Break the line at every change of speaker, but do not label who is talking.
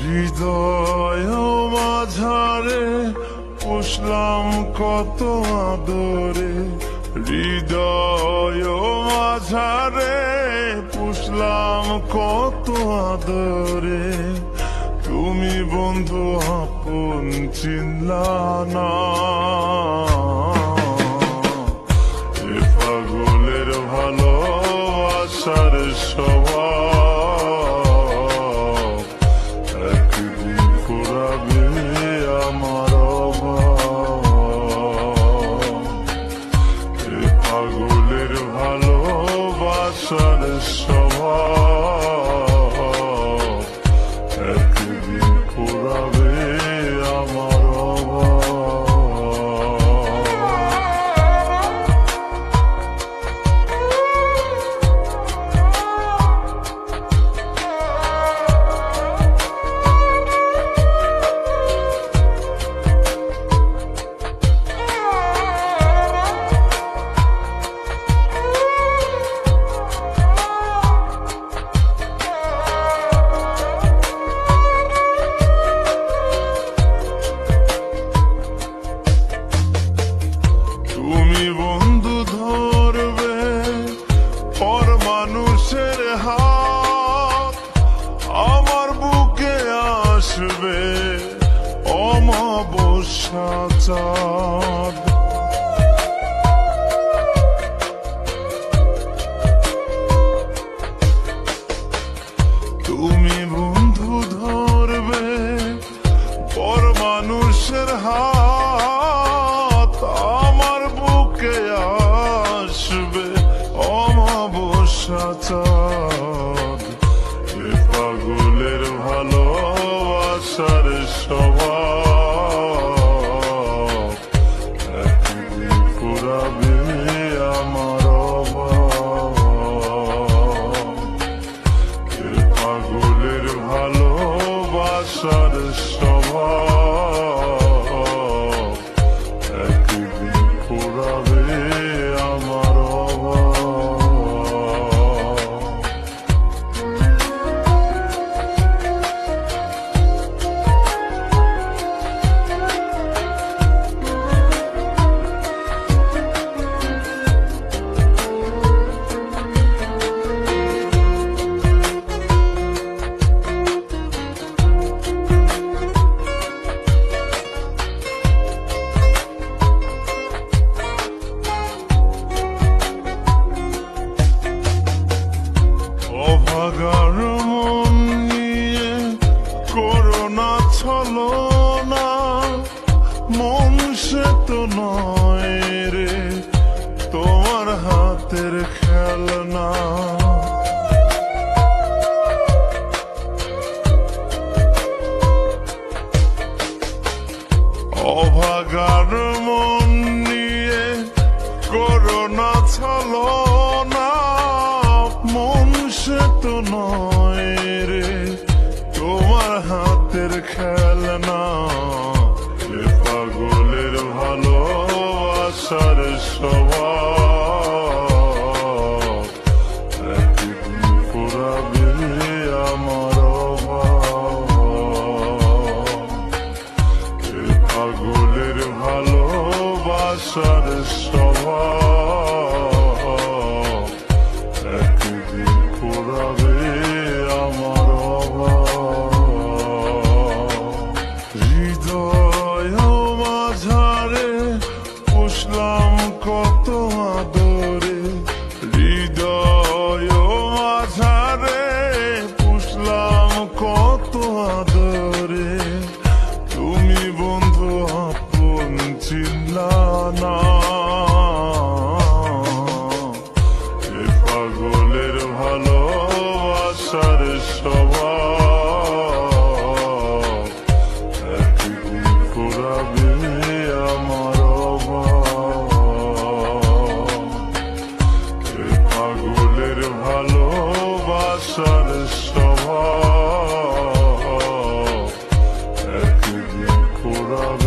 হৃদয় মাঝারে পুষলাম কত আদরে, হৃদয় মাঝারে পুষলাম কত আদরে। তুমি বন্ধু আপন চিনলা না, এ পাগলের ভালোবাসার স্বভাব একদিন ফুরাবে আমার অভাব। এ পাগলের ভালোবাসার স্বভাব একদিন ফুরাবে আমার অভাব। তুমি বন্ধু ধরবে পর মানুষের হাত, আমার বুকে আসবে অমাবস্যা চাঁদ। তুমি বন্ধু ধরবে পর মানুষের হাত, আমার বুকে আসবে অমাবস্যা চাঁদ। এ পাগলের ভালোবাসার স্বভাব একদিন ফুরাবে আমার অভাব। এ পাগলের ভালোবাসার স্বভাব একদিন ফুরাবে আমার অভাব। অভাগার মন নিয়ে করোনা ছলনা, মন সে তো নয় রে তোমার হাতের খেলনা। অভাগার মন নিয়ে করোনা ছলনা, মন সে তো নয় রে তোমার হাতের খেলনা। এ পাগলের ভালোবাসার স্বভাব একদিন ফুরাবে আমার অভাব। এ পাগলের ভালোবাসার স্বভাব একদিন ফুরাবে আমার অভাব। হৃদয় মাঝারে পুষলাম কত আদরে, হৃদয় মাঝারে পুষলাম কত আদরে। তুমি বন্ধু আপন চিনলা না, এ পাগলের ভালোবাসার স্বভাব একদিন ফুরাবে আমার অভাব। এ পাগলের ভালোবাসার স্বভাব একদিন ফুরাবে